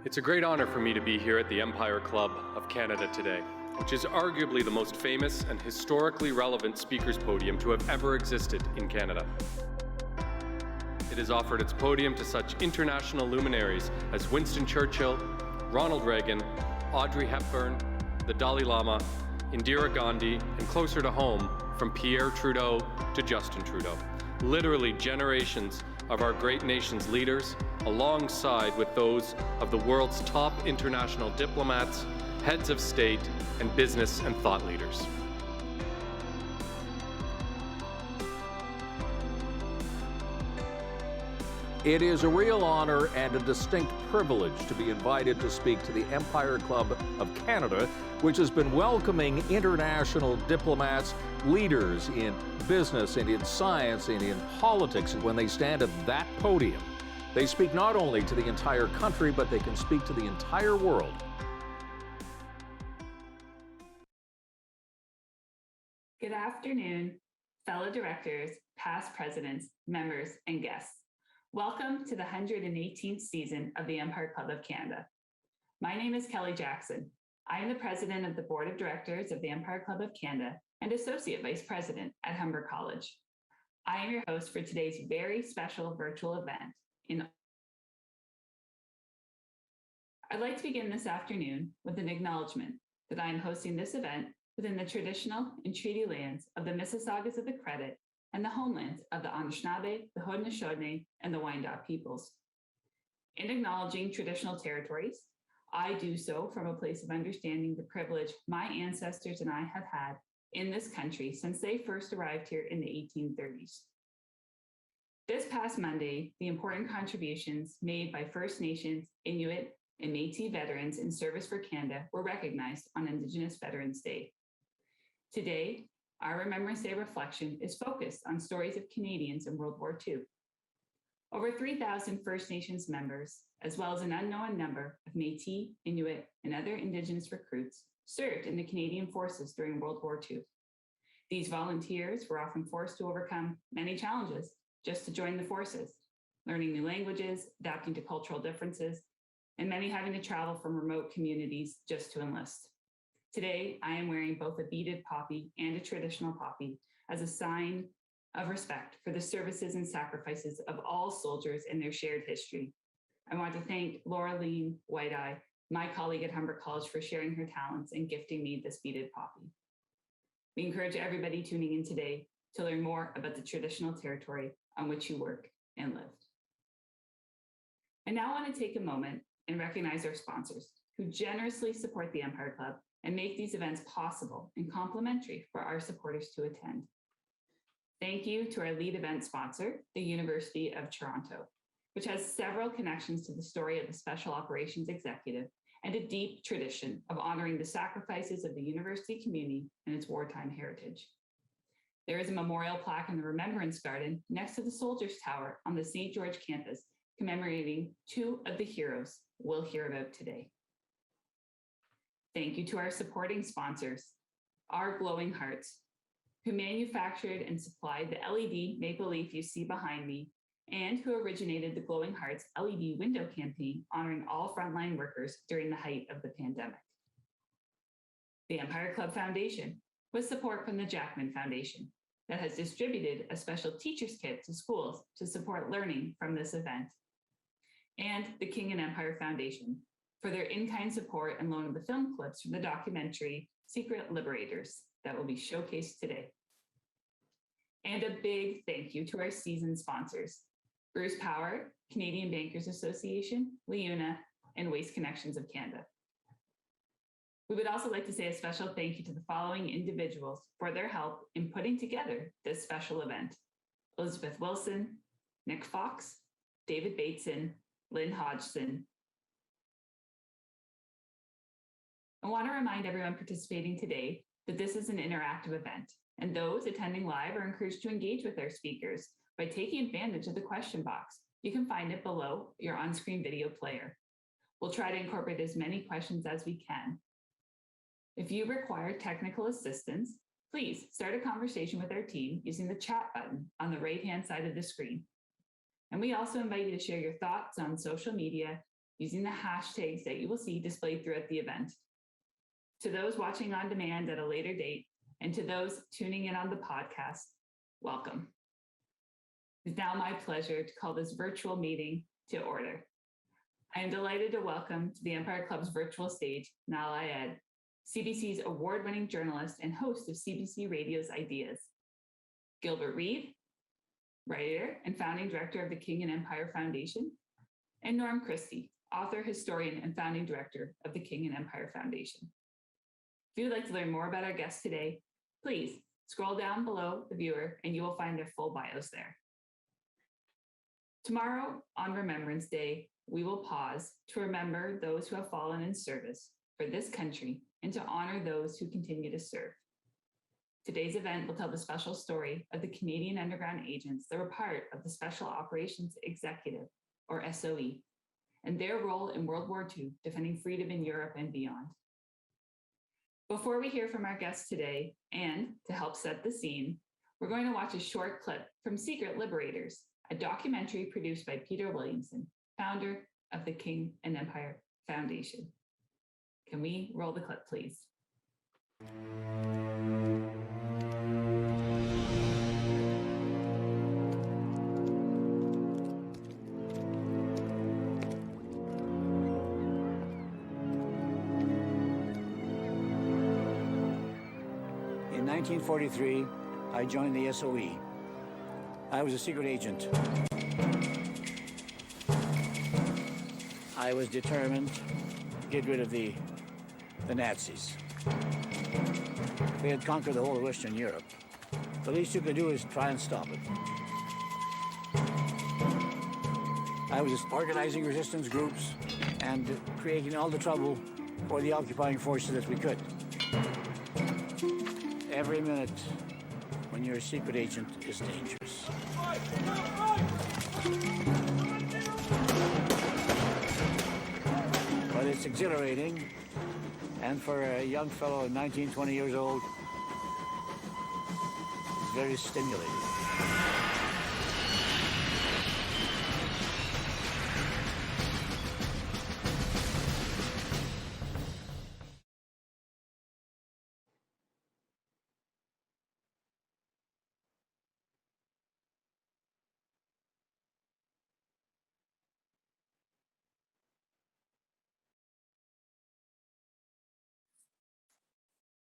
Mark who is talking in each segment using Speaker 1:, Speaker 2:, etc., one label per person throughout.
Speaker 1: It's a great honor for me to be here at the Empire Club of Canada today, which is arguably the most famous and historically relevant speakers podium to have ever existed in Canada. It has offered its podium to such international luminaries as Winston Churchill, Ronald Reagan, Audrey Hepburn, the Dalai Lama, Indira Gandhi, and closer to home, from Pierre Trudeau to Justin Trudeau. Literally generations of our great nation's leaders, alongside with those of the world's top international diplomats, heads of state, and business and thought leaders.
Speaker 2: It is a real honor and a distinct privilege to be invited to speak to the Empire Club of Canada, which has been welcoming international diplomats, leaders in business and in science and in politics. And when they stand at that podium, they speak not only to the entire country, but they can speak to the entire world.
Speaker 3: Good afternoon, fellow directors, past presidents, members, and guests. Welcome to the 118th season of the Empire Club of Canada. My name is Kelly Jackson. I am the president of the board of directors of the Empire Club of Canada and associate vice president at Humber College. I am your host for today's very special virtual event. I'd like to begin this afternoon with an acknowledgement that I am hosting this event within the traditional and treaty lands of the Mississaugas of the Credit and the homelands of the Anishinaabe, the Haudenosaunee, and the Wyandot peoples. In acknowledging traditional territories, I do so from a place of understanding the privilege my ancestors and I have had in this country since they first arrived here in the 1830s. This past Monday, the important contributions made by First Nations, Inuit, and Métis veterans in service for Canada were recognized on Indigenous Veterans Day. Today, our Remembrance Day reflection is focused on stories of Canadians in World War II. Over 3,000 First Nations members, as well as an unknown number of Métis, Inuit, and other Indigenous recruits, served in the Canadian forces during World War II. These volunteers were often forced to overcome many challenges just to join the forces, learning new languages, adapting to cultural differences, and many having to travel from remote communities just to enlist. Today, I am wearing both a beaded poppy and a traditional poppy as a sign of respect for the services and sacrifices of all soldiers and their shared history. I want to thank Lauraleen White-Eye, my colleague at Humber College, for sharing her talents and gifting me this beaded poppy. We encourage everybody tuning in today to learn more about the traditional territory on which you work and live. I now want to take a moment and recognize our sponsors who generously support the Empire Club and make these events possible and complimentary for our supporters to attend. Thank you to our lead event sponsor, the University of Toronto, which has several connections to the story of the Special Operations Executive and a deep tradition of honoring the sacrifices of the university community and its wartime heritage. There is a memorial plaque in the Remembrance Garden next to the Soldiers Tower on the St. George campus commemorating two of the heroes we'll hear about today. Thank you to our supporting sponsors, Our Glowing Hearts, who manufactured and supplied the LED maple leaf you see behind me, and who originated the Glowing Hearts LED window campaign honoring all frontline workers during the height of the pandemic. The Empire Club Foundation, with support from the Jackman Foundation, that has distributed a special teacher's kit to schools to support learning from this event. And the King and Empire Foundation, for their in-kind support and loan of the film clips from the documentary Secret Liberators that will be showcased today. And a big thank you to our season sponsors, Bruce Power, Canadian Bankers Association, LiUNA, and Waste Connections of Canada. We would also like to say a special thank you to the following individuals for their help in putting together this special event: Elizabeth Wilson, Nick Fox, David Bateson, Lynn Hodgson. I want to remind everyone participating today that this is an interactive event, and those attending live are encouraged to engage with our speakers by taking advantage of the question box. You can find it below your on-screen video player. We'll try to incorporate as many questions as we can. If you require technical assistance, please start a conversation with our team using the chat button on the right-hand side of the screen. And we also invite you to share your thoughts on social media using the hashtags that you will see displayed throughout the event. To those watching on demand at a later date, and to those tuning in on the podcast, welcome. It's now my pleasure to call this virtual meeting to order. I am delighted to welcome to the Empire Club's virtual stage, Nala Ayed, CBC's award-winning journalist and host of CBC Radio's Ideas, Gilbert Reid, writer and founding director of the King and Empire Foundation, and Norm Christie, author, historian, and founding director of the King and Empire Foundation. If you would like to learn more about our guests today, please scroll down below the viewer and you will find their full bios there. Tomorrow, on Remembrance Day, we will pause to remember those who have fallen in service for this country and to honor those who continue to serve. Today's event will tell the special story of the Canadian underground agents that were part of the Special Operations Executive, or SOE, and their role in World War II, defending freedom in Europe and beyond. Before we hear from our guests today, and to help set the scene, we're going to watch a short clip from Secret Liberators, a documentary produced by Peter Williamson, founder of the King and Empire Foundation. Can we roll the clip, please?
Speaker 4: In 1943, I joined the SOE. I was a secret agent. I was determined to get rid of the Nazis. They had conquered the whole of Western Europe. The least you could do is try and stop it. I was organizing resistance groups and creating all the trouble for the occupying forces that we could. Every minute when you're a secret agent is dangerous. But it's exhilarating, and for a young fellow 19, 20 years old, it's very stimulating.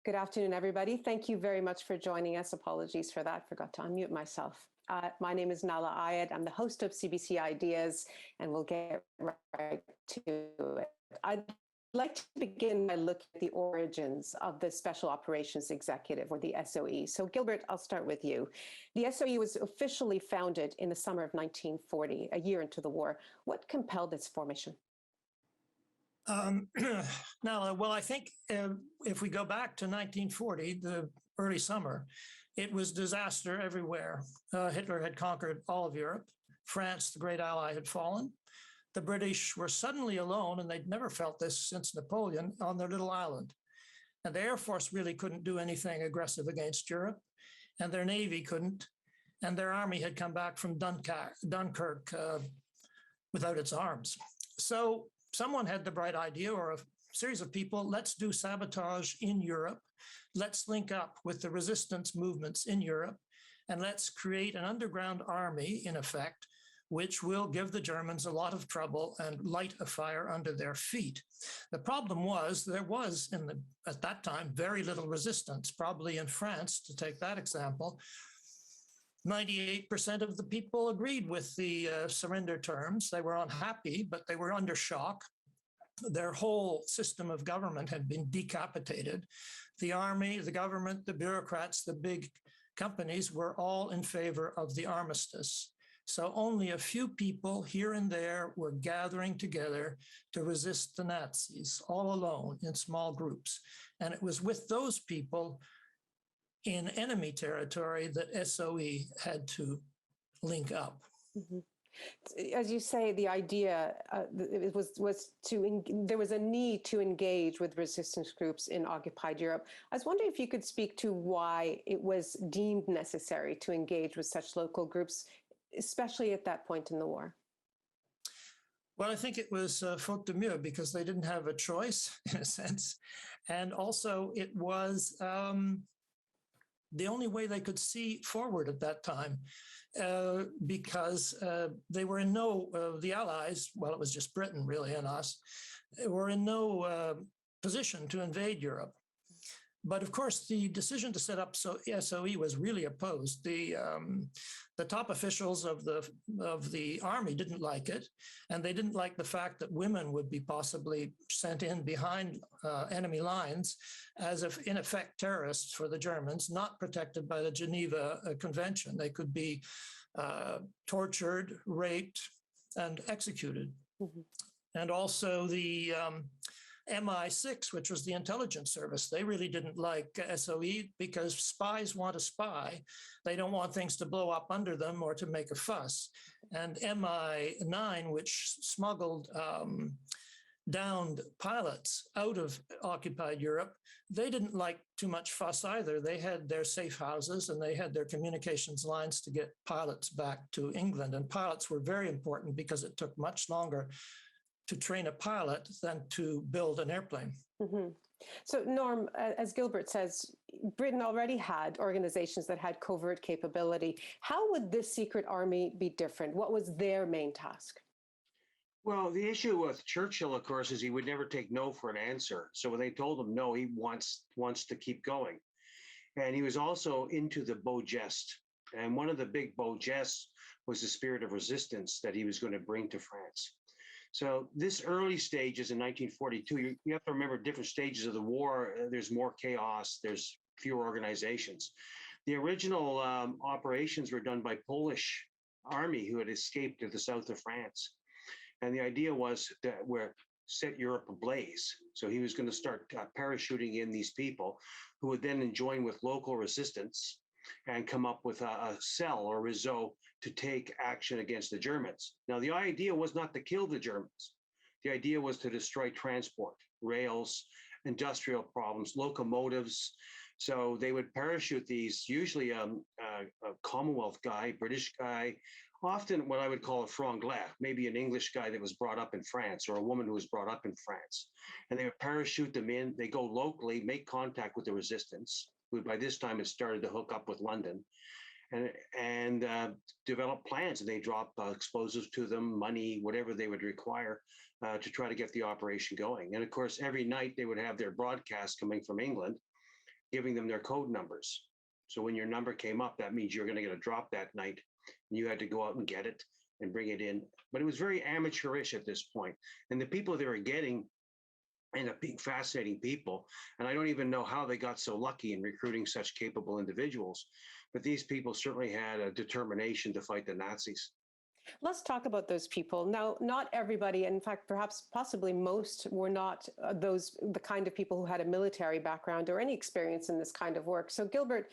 Speaker 5: Good afternoon, everybody. Thank you very much for joining us. Apologies for that. Forgot to unmute myself. My name is Nala Ayed. I'm the host of CBC Ideas, and we'll get right to it. I'd like to begin by looking at the origins of the Special Operations Executive, or the SOE. So Gilbert, I'll start with you. The SOE was officially founded in the summer of 1940, a year into the war. What compelled its formation?
Speaker 6: Now, well, I think if we go back to 1940, the early summer, it was disaster everywhere. Hitler had conquered all of Europe. France, the great ally, had fallen. The British were suddenly alone, and they'd never felt this since Napoleon, on their little island. And the Air Force really couldn't do anything aggressive against Europe, and their Navy couldn't, and their army had come back from Dunkirk without its arms. So someone had the bright idea, or a series of people, let's do sabotage in Europe. Let's link up with the resistance movements in Europe, and let's create an underground army, in effect, which will give the Germans a lot of trouble and light a fire under their feet. The problem was there was, at that time, very little resistance, probably in France, to take that example. 98% of the people agreed with the surrender terms. They were unhappy, but they were under shock. Their whole system of government had been decapitated. The army, the government, the bureaucrats, the big companies were all in favor of the armistice. So only a few people here and there were gathering together to resist the Nazis, all alone in small groups. And it was with those people in enemy territory that SOE had to link up.
Speaker 5: Mm-hmm. As you say, the idea there was a need to engage with resistance groups in occupied Europe. I was wondering if you could speak to why it was deemed necessary to engage with such local groups, especially at that point in the war.
Speaker 6: Well, I think it was faute de mieux because they didn't have a choice in a sense. And also, it was the only way they could see forward at that time because they were in no, the Allies, well, it was just Britain really and us, were in no position to invade Europe. But of course, the decision to set up SOE was really opposed. The top officials of the army didn't like it, and they didn't like the fact that women would be possibly sent in behind enemy lines as if, in effect, terrorists for the Germans, not protected by the Geneva Convention. They could be tortured, raped, and executed. Mm-hmm. And also the MI6, which was the intelligence service, they really didn't like SOE because spies want to spy. They don't want things to blow up under them or to make a fuss. And MI9, which smuggled downed pilots out of occupied Europe, they didn't like too much fuss either. They had their safe houses and they had their communications lines to get pilots back to England. And pilots were very important because it took much longer to train a pilot than to build an airplane. Mm-hmm.
Speaker 5: So Norm, as Gilbert says, Britain already had organizations that had covert capability. How would this secret army be different? What was their main task?
Speaker 7: Well, the issue with Churchill, of course, is he would never take no for an answer. So when they told him no, he wants to keep going. And he was also into the beau geste. And one of the big beau gestes was the spirit of resistance that he was going to bring to France. So this early stages in 1942, you have to remember different stages of the war. There's more chaos. There's fewer organizations. The original operations were done by Polish army who had escaped to the south of France. And the idea was that we're set Europe ablaze. So he was going to start parachuting in these people who would then join with local resistance and come up with a cell or réseau to take action against the Germans. Now, the idea was not to kill the Germans. The idea was to destroy transport, rails, industrial problems, locomotives. So they would parachute these, usually a Commonwealth guy, British guy, often what I would call a franglais, maybe an English guy that was brought up in France or a woman who was brought up in France. And they would parachute them in. They go locally, make contact with the resistance, who by this time had started to hook up with London, and develop plans. And they drop explosives to them, money, whatever they would require to try to get the operation going. And of course, every night they would have their broadcast coming from England, giving them their code numbers. So when your number came up, that means you're going to get a drop that night. And you had to go out and get it and bring it in. But it was very amateurish at this point. And the people they were getting ended up being fascinating people. And I don't even know how they got so lucky in recruiting such capable individuals. But these people certainly had a determination to fight the Nazis.
Speaker 5: Let's talk about those people. Now, not everybody, in fact, perhaps possibly most were not the kind of people who had a military background or any experience in this kind of work. So Gilbert,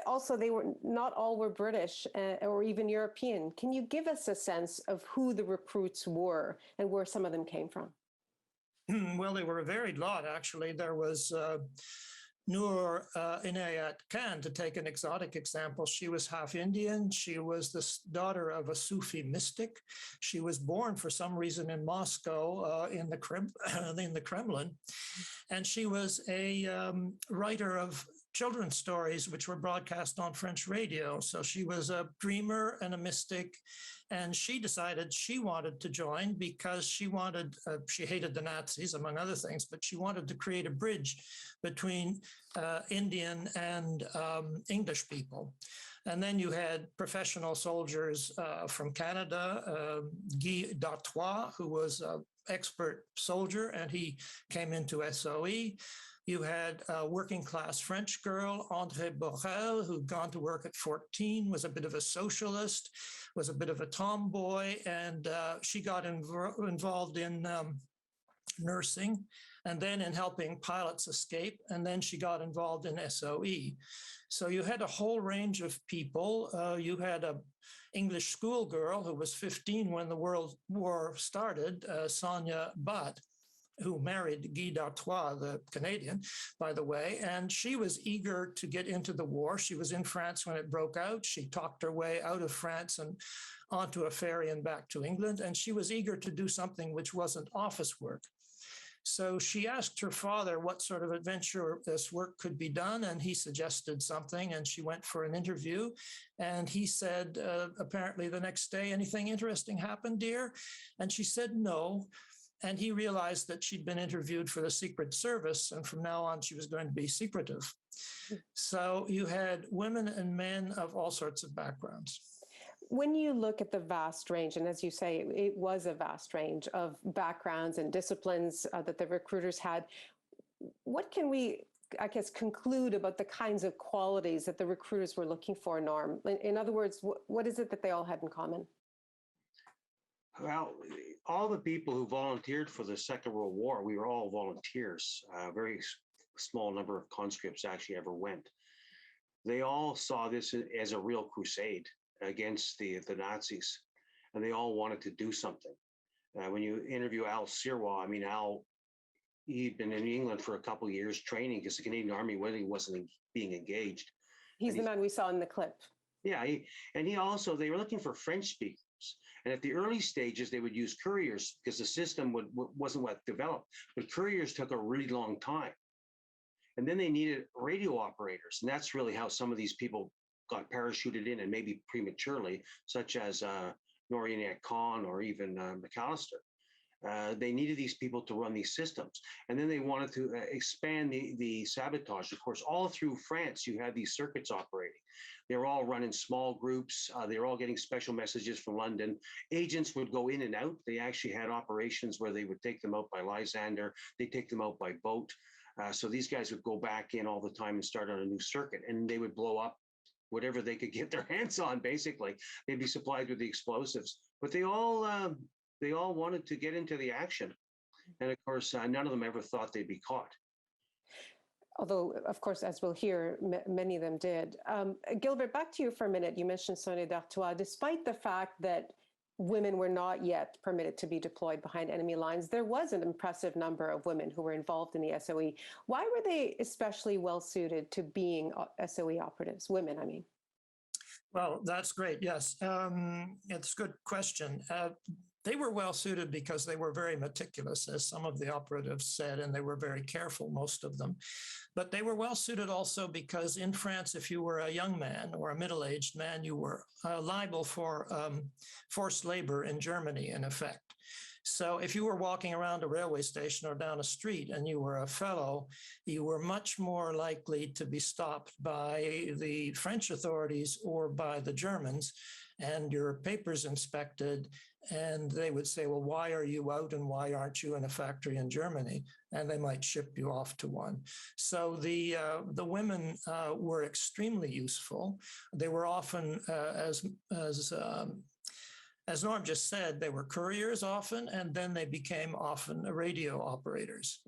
Speaker 5: also, not all were British or even European. Can you give us a sense of who the recruits were and where some of them came from?
Speaker 6: Well, they were a varied lot, actually. There was Noor Inayat Khan, to take an exotic example. She was half Indian. She was the daughter of a Sufi mystic. She was born for some reason in Moscow in the Kremlin. And she was a writer of children's stories, which were broadcast on French radio. So she was a dreamer and a mystic. And she decided she wanted to join because she hated the Nazis, among other things, but she wanted to create a bridge between Indian and English people. And then you had professional soldiers from Canada, Guy Dartois, who was an expert soldier, and he came into SOE. You had a working class French girl, André Borel, who'd gone to work at 14, was a bit of a socialist, was a bit of a tomboy, and she got involved in nursing and then in helping pilots escape. And then she got involved in SOE. So you had a whole range of people. You had an English schoolgirl who was 15 when the World War started, Sonia Bhatt, who married Guy d'Artois, the Canadian, by the way, and she was eager to get into the war. She was in France when it broke out. She talked her way out of France and onto a ferry and back to England, and she was eager to do something which wasn't office work. So she asked her father what sort of adventurous work could be done, and he suggested something, and she went for an interview. And he said, apparently the next day, anything interesting happened, dear? And she said, no. And he realized that she'd been interviewed for the Secret Service, and from now on, she was going to be secretive. So you had women and men of all sorts of backgrounds.
Speaker 5: When you look at the vast range, and as you say, it was a vast range of backgrounds and disciplines that the recruiters had, what can we, I guess, conclude about the kinds of qualities that the recruiters were looking for, Norm? In other words, what is it that they all had in common?
Speaker 7: Well, all the people who volunteered for the Second World War, we were all volunteers. A very small number of conscripts actually ever went. They all saw this as a real crusade against the Nazis, and they all wanted to do something. When you interview Al Sirwa, I mean, Al, he'd been in England for a couple of years training because the Canadian Army really wasn't being engaged.
Speaker 5: He's the man we saw in the clip.
Speaker 7: Yeah, they were looking for French speakers. And at the early stages, they would use couriers because the system wasn't what developed, but couriers took a really long time. And then they needed radio operators. And that's really how some of these people got parachuted in, and maybe prematurely, such as Norianak Khan or even McAllister. They needed these people to run these systems. And then they wanted to expand the sabotage. Of course, all through France, you had these circuits operating. They were all run in small groups. They were all getting special messages from London. Agents would go in and out. They actually had operations where they would take them out by Lysander. They take them out by boat. So these guys would go back in all the time and start on a new circuit, and they would blow up whatever they could get their hands on, basically. They'd be supplied with the explosives. But they all wanted to get into the action. And of course, none of them ever thought they'd be caught.
Speaker 5: Although, of course, as we'll hear, many of them did. Gilbert, back to you for a minute. You mentioned Sonia d'Artois. Despite the fact that women were not yet permitted to be deployed behind enemy lines, there was an impressive number of women who were involved in the SOE. Why were they especially well suited to being SOE operatives? Women, I mean.
Speaker 6: Well, that's great. Yes, it's a good question. They were well suited because they were very meticulous, as some of the operatives said, and they were very careful, most of them. But they were well suited also because in France, if you were a young man or a middle-aged man, you were liable for forced labor in Germany, in effect. So if you were walking around a railway station or down a street and you were a fellow, you were much more likely to be stopped by the French authorities or by the Germans and your papers inspected. And they would say, well, why are you out and why aren't you in a factory in Germany? And they might ship you off to one. So the women were extremely useful. They were often, as Norm just said, they were couriers often, and then they became often radio operators,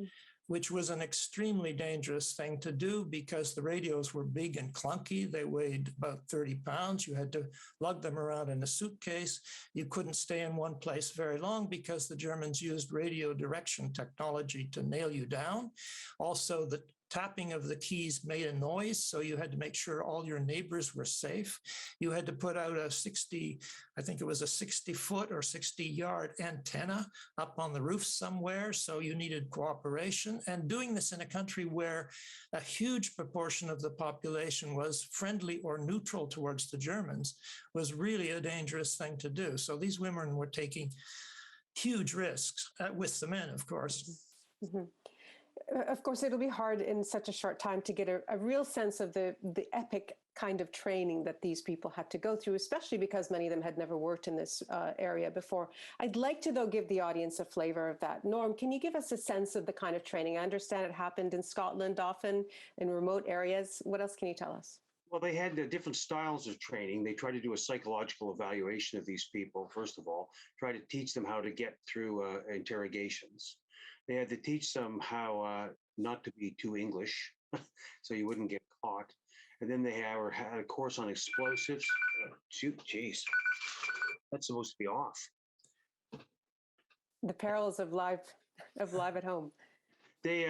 Speaker 6: which was an extremely dangerous thing to do because the radios were big and clunky. They weighed about 30 pounds. You had to lug them around in a suitcase. You couldn't stay in one place very long because the Germans used radio direction technology to nail you down. Also, the tapping of the keys made a noise, so you had to make sure all your neighbors were safe. You had to put out a 60-foot or 60-yard antenna up on the roof somewhere, so you needed cooperation. And doing this in a country where a huge proportion of the population was friendly or neutral towards the Germans was really a dangerous thing to do. So these women were taking huge risks with the men, of course.
Speaker 5: Mm-hmm. Of course, it'll be hard in such a short time to get a real sense of the epic kind of training that these people had to go through, especially because many of them had never worked in this area before. I'd like to, though, give the audience a flavor of that. Norm, can you give us a sense of the kind of training? I understand it happened in Scotland, often in remote areas. What else can you tell us?
Speaker 7: Well, they had different styles of training. They tried to do a psychological evaluation of these people, first of all, try to teach them how to get through interrogations. They had to teach them how not to be too English, so you wouldn't get caught. And then they had a course on explosives. Geez, that's supposed to be off.
Speaker 5: The perils of live of Live at Home.
Speaker 7: They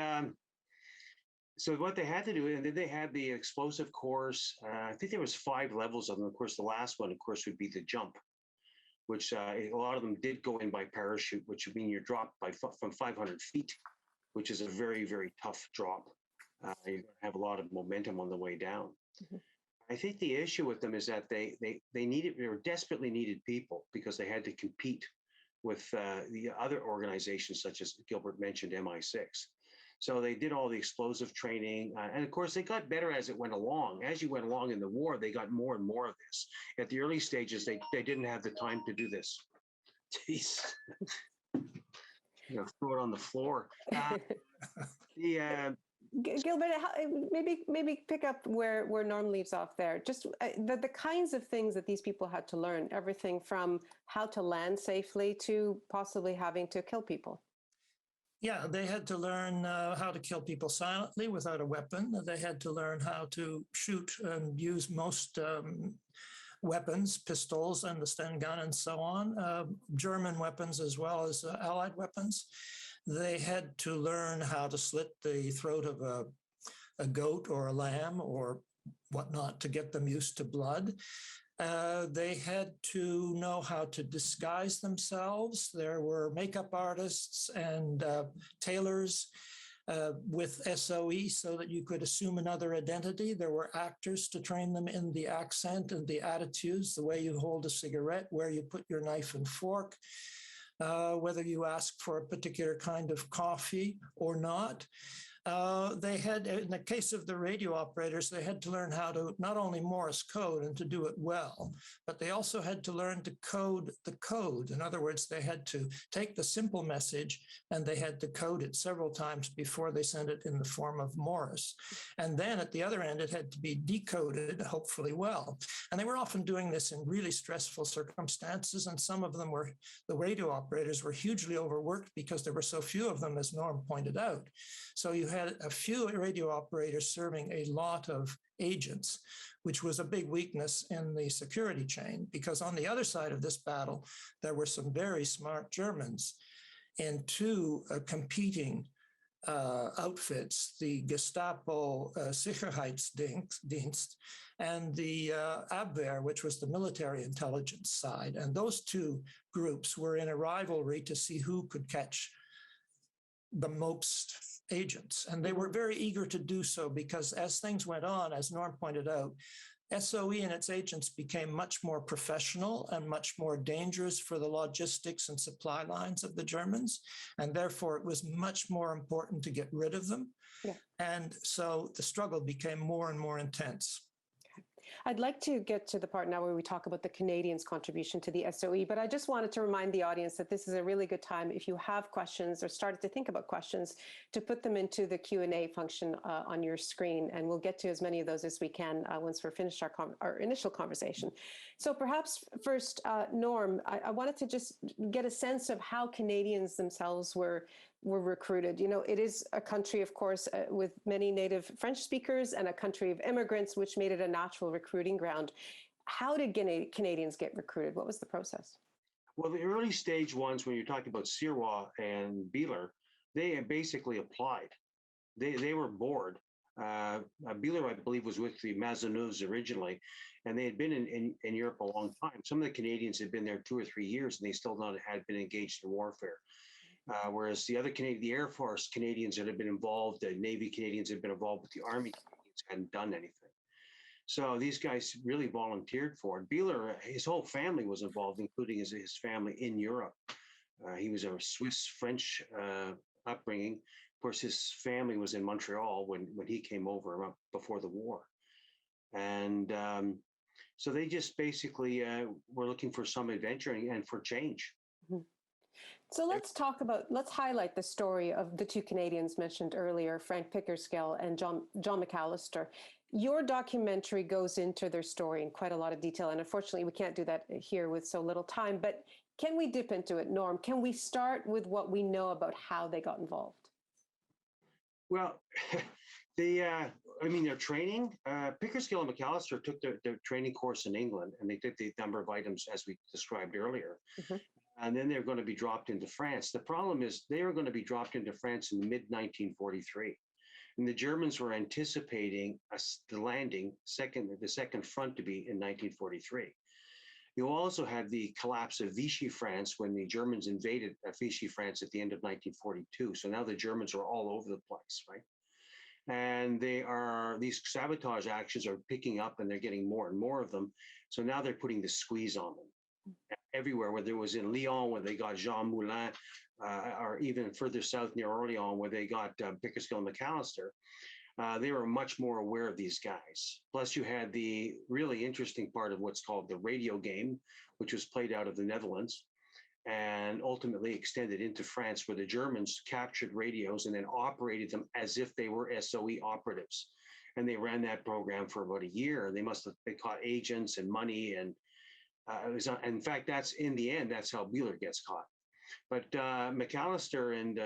Speaker 7: so what they had to do, and then they had the explosive course. I think there was 5 levels of them. Of course, the last one, of course, would be the jump, which a lot of them did go in by parachute, which would mean you're dropped from 500 feet, which is a very, very tough drop. You have a lot of momentum on the way down. Mm-hmm. I think the issue with them is that they were desperately needed people because they had to compete with the other organizations, such as Gilbert mentioned, MI6. So they did all the explosive training. And of course, they got better as it went along. As you went along in the war, they got more and more of this. At the early stages, they didn't have the time to do this. Jeez. Throw it on the floor.
Speaker 5: Gilbert, maybe pick up where Norm leaves off there. Just the kinds of things that these people had to learn, everything from how to land safely to possibly having to kill people.
Speaker 6: Yeah, they had to learn how to kill people silently without a weapon. They had to learn how to shoot and use most weapons, pistols and the Sten gun and so on, German weapons as well as Allied weapons. They had to learn how to slit the throat of a goat or a lamb or whatnot to get them used to blood. They had to know how to disguise themselves. There were makeup artists and tailors with SOE so that you could assume another identity. There were actors to train them in the accent and the attitudes, the way you hold a cigarette, where you put your knife and fork, whether you ask for a particular kind of coffee or not. They had, in the case of the radio operators, they had to learn how to not only Morse code and to do it well, but they also had to learn to code the code. In other words, they had to take the simple message and they had to code it several times before they sent it in the form of Morse. And then at the other end, it had to be decoded, hopefully well. And they were often doing this in really stressful circumstances. And some of them were, the radio operators were hugely overworked because there were so few of them, as Norm pointed out. So you had a few radio operators serving a lot of agents, which was a big weakness in the security chain, because on the other side of this battle, there were some very smart Germans in 2 competing outfits, the Gestapo Sicherheitsdienst and the Abwehr, which was the military intelligence side. And those 2 groups were in a rivalry to see who could catch the most agents. And they were very eager to do so because as things went on, as Norm pointed out, SOE and its agents became much more professional and much more dangerous for the logistics and supply lines of the Germans. And therefore, it was much more important to get rid of them. Yeah. And so the struggle became more and more intense.
Speaker 5: I'd like to get to the part now where we talk about the Canadians' contribution to the SOE, but I just wanted to remind the audience that this is a really good time, if you have questions or started to think about questions, to put them into the Q&A function on your screen, and we'll get to as many of those as we can once we're finished our initial conversation. So perhaps first, Norm, I wanted to just get a sense of how Canadians themselves were recruited. You know, it is a country, of course, with many native French speakers and a country of immigrants, which made it a natural recruiting ground. How did Canadians get recruited? What was the process?
Speaker 7: Well, the early stage ones, when you're talking about Sirois and Beeler, they basically applied. They were bored. Beeler, I believe, was with the Maisonneuves originally, and they had been in Europe a long time. Some of the Canadians had been there 2 or 3 years, and they still had been engaged in warfare. Whereas the other the Air Force Canadians that had been involved, the Navy Canadians had been involved, with the Army Canadians hadn't done anything. So these guys really volunteered for it. Beeler, his whole family was involved, including his family in Europe. He was a Swiss-French upbringing. Of course, his family was in Montreal when he came over before the war. And so they just basically were looking for some adventure and for change. Mm-hmm.
Speaker 5: So let's highlight the story of the 2 Canadians mentioned earlier, Frank Pickersgill and John McAllister. Your documentary goes into their story in quite a lot of detail, and unfortunately we can't do that here with so little time, but can we dip into it, Norm? Can we start with what we know about how they got involved?
Speaker 7: Well, I mean, their training, Pickersgill and McAllister took their training course in England, and they did the number of items as we described earlier.
Speaker 5: Mhm.
Speaker 7: And then they're going to be dropped into France. The problem is they were going to be dropped into France in mid 1943. And the Germans were anticipating the landing, the second front to be in 1943. You also had the collapse of Vichy France when the Germans invaded Vichy France at the end of 1942. So now the Germans are all over the place, right? And these sabotage actions are picking up, and they're getting more and more of them. So now they're putting the squeeze on them everywhere, whether it was in Lyon, where they got Jean Moulin, or even further south near Orléans, where they got Pickersgill and McAllister. They were much more aware of these guys. Plus, you had the really interesting part of what's called the radio game, which was played out of the Netherlands and ultimately extended into France, where the Germans captured radios and then operated them as if they were SOE operatives. And they ran that program for about a year. They caught agents and money, and in fact, that's in the end, that's how Wheeler gets caught. But McAllister and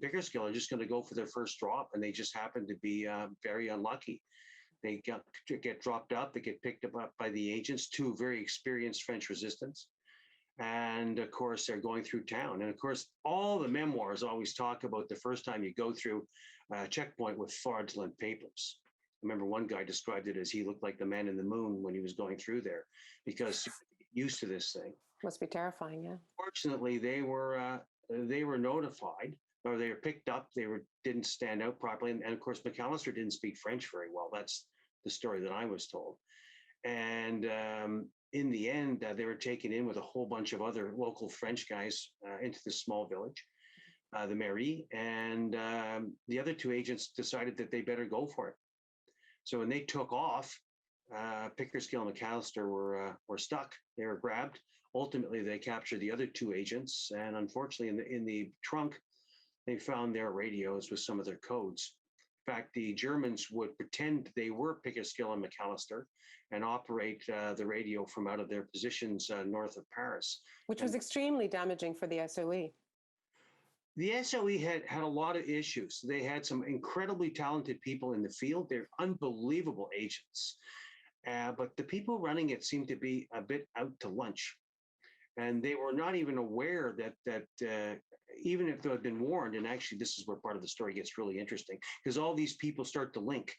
Speaker 7: Pickersgill are just going to go for their first drop, and they just happen to be very unlucky. They get dropped out. They get picked up by the agents, two very experienced French resistance. And of course, they're going through town. And of course, all the memoirs always talk about the first time you go through a checkpoint with fraudulent papers. I remember one guy described it as he looked like the man in the moon when he was going through there, because used to this thing.
Speaker 5: Must be terrifying, yeah.
Speaker 7: Fortunately, they were notified, or they were picked up. Didn't stand out properly, and of course, McAllister didn't speak French very well. That's the story that I was told. And in the end, they were taken in with a whole bunch of other local French guys into this small village, the Mairie, and the other two agents decided that they better go for it. So when they took off, Pickersgill and McAllister were stuck. They were grabbed. Ultimately, they captured the other two agents, and unfortunately, in the trunk, they found their radios with some of their codes. In fact, the Germans would pretend they were Pickersgill and McAllister and operate the radio from out of their positions north of Paris.
Speaker 5: Which was extremely damaging for the SOE.
Speaker 7: The SOE had a lot of issues. They had some incredibly talented people in the field. They're unbelievable agents. But the people running it seemed to be a bit out to lunch. And they were not even aware that even if they had been warned, and actually this is where part of the story gets really interesting, because all these people start to link.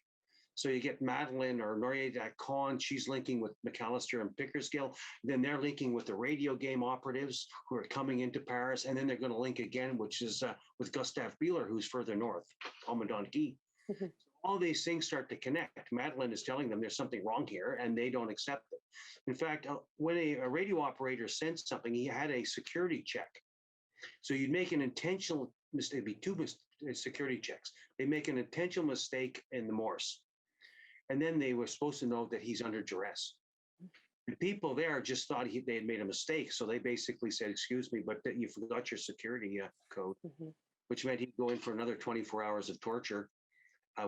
Speaker 7: So you get Madeleine or Noriega Khan, she's linking with McAllister and Pickersgill. Then they're linking with the radio game operatives who are coming into Paris. And then they're going to link again, which is with Gustave Wheeler, who's further north, Commandant Guy. So all these things start to connect. Madeleine is telling them there's something wrong here, and they don't accept it. In fact, when a radio operator sends something, he had a security check. So you'd make an intentional mistake, it'd be two security checks. They make an intentional mistake in the Morse. And then they were supposed to know that he's under duress. The people there just thought they had made a mistake. So they basically said, excuse me, but you forgot your security code, which meant he'd go in for another 24 hours of torture,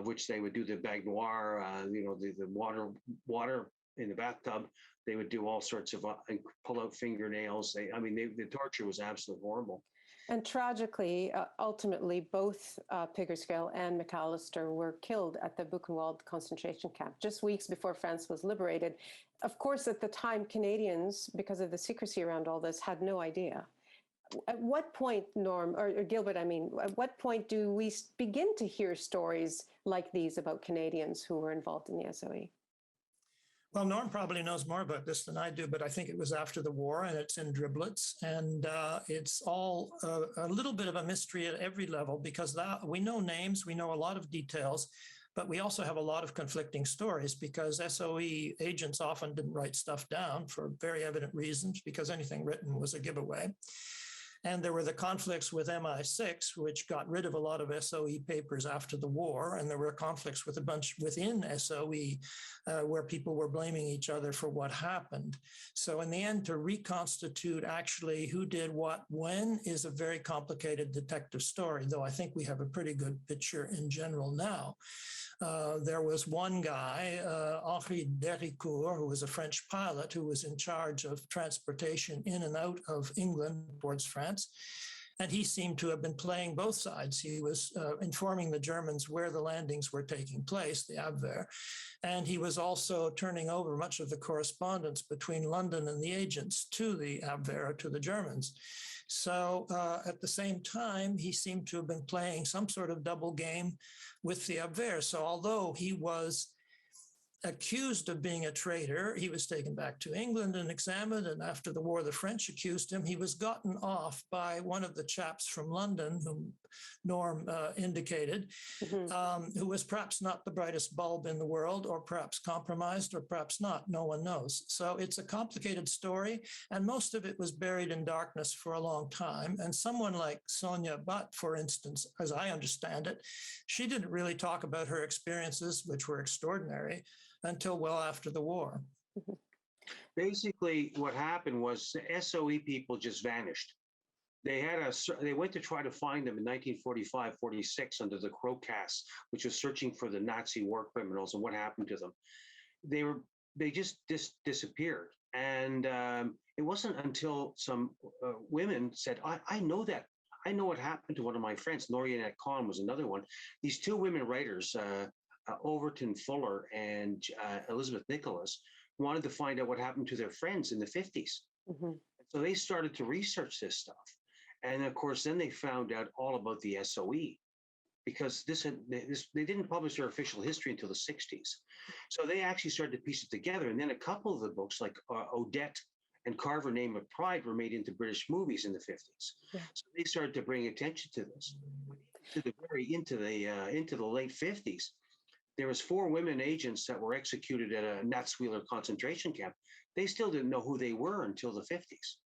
Speaker 7: which they would do the baignoire, the water in the bathtub. They would do all sorts of pull out fingernails. The torture was absolutely horrible.
Speaker 5: And tragically, ultimately, both Pickersgill and McAllister were killed at the Buchenwald concentration camp just weeks before France was liberated. Of course, at the time, Canadians, because of the secrecy around all this, had no idea. At what point, Norm, or Gilbert, at what point do we begin to hear stories like these about Canadians who were involved in the SOE?
Speaker 6: Well, Norm probably knows more about this than I do, but I think it was after the war, and it's in driblets, and it's all a little bit of a mystery at every level, because we know names, we know a lot of details, but we also have a lot of conflicting stories, because SOE agents often didn't write stuff down for very evident reasons, because anything written was a giveaway. And there were the conflicts with MI6, which got rid of a lot of SOE papers after the war. And there were conflicts with a bunch within SOE where people were blaming each other for what happened. So in the end, to reconstitute actually who did what when is a very complicated detective story, though I think we have a pretty good picture in general now. There was one guy, Henri Dericourt, who was a French pilot who was in charge of transportation in and out of England towards France. And he seemed to have been playing both sides. He was informing the Germans where the landings were taking place, the Abwehr, and he was also turning over much of the correspondence between London and the agents to the Abwehr, to the Germans. So at the same time, he seemed to have been playing some sort of double game with the Abwehr. So although he was accused of being a traitor, he was taken back to England and examined. And after the war, the French accused him. He was gotten off by one of the chaps from London, whom Norm indicated, who was perhaps not the brightest bulb in the world, or perhaps compromised, or perhaps not. No one knows. So it's a complicated story, and most of it was buried in darkness for a long time. And someone like Sonia Butt, for instance, as I understand it, she didn't really talk about her experiences, which were extraordinary, until well after the war.
Speaker 7: Basically, what happened was the SOE people just vanished. They went to try to find them in 1945, 46 under the Crowcast, which was searching for the Nazi war criminals and what happened to them. They just disappeared. And it wasn't until some women said, I know that. I know what happened to one of my friends. Norianette Khan was another one. These two women writers, Overton Fuller and Elizabeth Nicholas, wanted to find out what happened to their friends in the 50s. So they started to research this stuff. And of course, then they found out all about the SOE, because they didn't publish their official history until the 60s. So they actually started to piece it together. And then a couple of the books, like Odette and Carver Name of Pride, were made into British movies in the 50s. So they started to bring attention to this. Into the late 50s, there was 4 women agents that were executed at a Natzweiler concentration camp. They still didn't know who they were until the 50s.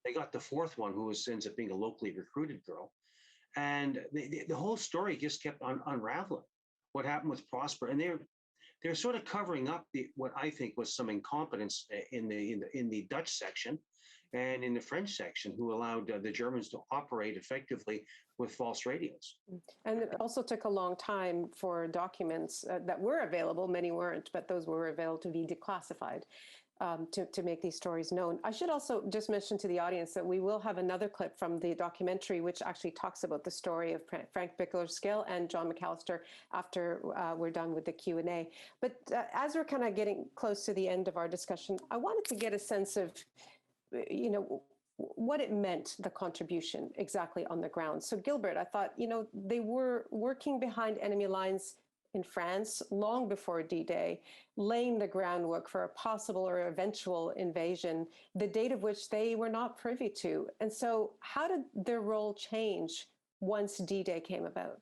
Speaker 7: They got the 4th one, who ends up being a locally recruited girl. And the whole story just kept unraveling. What happened with Prosper, and they're sort of covering up what I think was some incompetence in the Dutch section and in the French section, who allowed the Germans to operate effectively with false radios.
Speaker 5: And it also took a long time for documents that were available, many weren't, but those were available to be declassified. To make these stories known. I should also just mention to the audience that we will have another clip from the documentary, which actually talks about the story of Frank Bickerskill and John McAllister after we're done with the Q&A. But as we're kind of getting close to the end of our discussion, I wanted to get a sense of, what it meant, the contribution exactly on the ground. So Gilbert, I thought, they were working behind enemy lines in France long before D-Day, laying the groundwork for a possible or eventual invasion, the date of which they were not privy to. And so how did their role change once D-Day came about?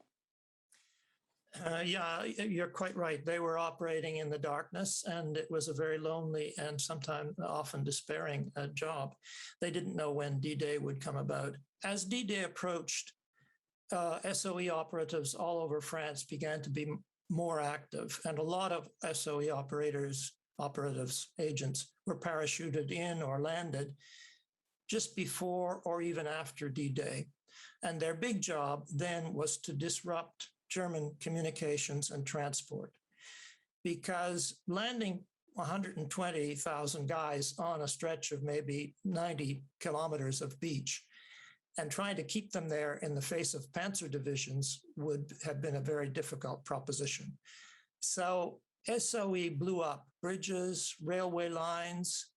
Speaker 6: Yeah, you're quite right. They were operating in the darkness, and it was a very lonely and sometimes often despairing job. They didn't know when D-Day would come about. As D-Day approached, SOE operatives all over France began to be more active, and a lot of SOE operatives, agents, were parachuted in or landed just before or even after D-Day. And their big job then was to disrupt German communications and transport, because landing 120,000 guys on a stretch of maybe 90 kilometers of beach and trying to keep them there in the face of panzer divisions would have been a very difficult proposition. So SOE blew up bridges, railway lines,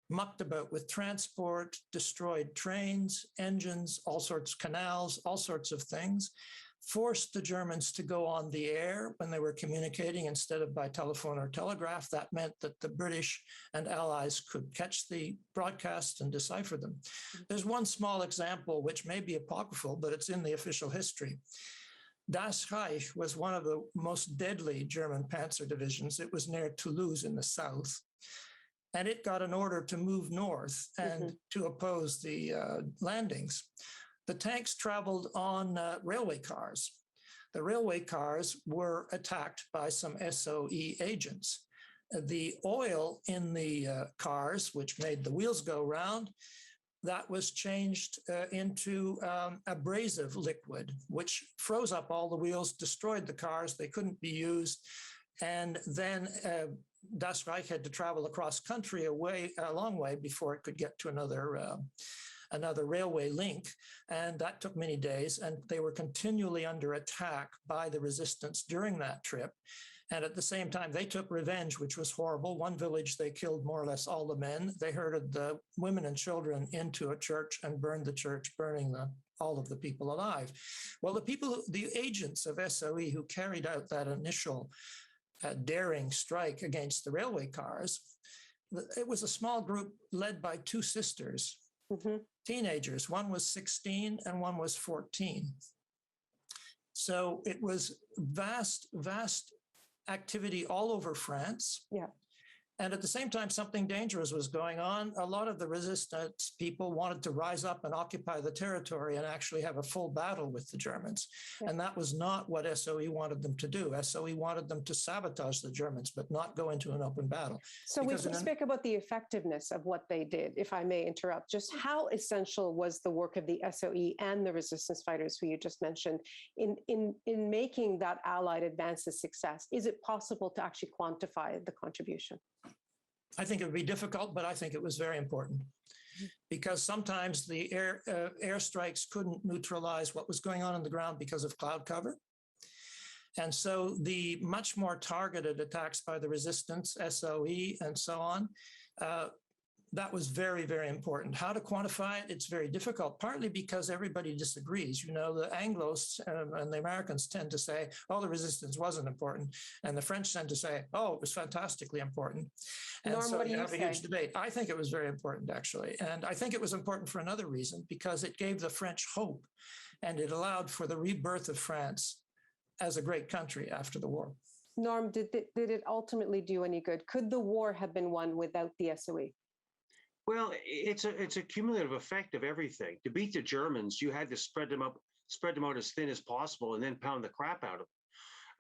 Speaker 6: mucked about with transport, destroyed trains, engines, all sorts of canals, all sorts of things, forced the Germans to go on the air when they were communicating instead of by telephone or telegraph. That meant that the British and Allies could catch the broadcasts and decipher them. There's one small example, which may be apocryphal, but it's in the official history. Das Reich was one of the most deadly German panzer divisions. It was near Toulouse in the south. And it got an order to move north and to oppose the landings. The tanks traveled on railway cars. The railway cars were attacked by some SOE agents. The oil in the cars, which made the wheels go round, that was changed into abrasive liquid, which froze up all the wheels, destroyed the cars. They couldn't be used. And then Das Reich had to travel across country a long way before it could get to another another railway link. And that took many days. And they were continually under attack by the resistance during that trip. And at the same time, they took revenge, which was horrible. One village, they killed more or less all the men. They herded the women and children into a church and burned the church, burning all of the people alive. Well, the agents of SOE who carried out that initial daring strike against the railway cars, it was a small group led by two sisters, teenagers. One was 16 and one was 14. So it was vast activity all over France.
Speaker 5: Yeah.
Speaker 6: And at the same time, something dangerous was going on. A lot of the resistance people wanted to rise up and occupy the territory and actually have a full battle with the Germans. Yeah. And that was not what SOE wanted them to do. SOE wanted them to sabotage the Germans, but not go into an open battle.
Speaker 5: So we speak about the effectiveness of what they did, if I may interrupt. Just how essential was the work of the SOE and the resistance fighters who you just mentioned in making that Allied advance a success? Is it possible to actually quantify the contribution?
Speaker 6: I think it would be difficult, but I think it was very important because sometimes the airstrikes couldn't neutralize what was going on the ground because of cloud cover. And so the much more targeted attacks by the resistance, SOE, and so on, that was very, very important. How to quantify it, it's very difficult, partly because everybody disagrees. You know, the Anglos and the Americans tend to say, oh, the resistance wasn't important. And the French tend to say, oh, it was fantastically important. And
Speaker 5: Norm,
Speaker 6: so you have a huge debate. I think it was very important, actually. And I think it was important for another reason, because it gave the French hope and it allowed for the rebirth of France as a great country after the war.
Speaker 5: Norm, did it ultimately do any good? Could the war have been won without the SOE?
Speaker 7: Well, it's a cumulative effect of everything. To beat the Germans, you had to spread them out as thin as possible and then pound the crap out of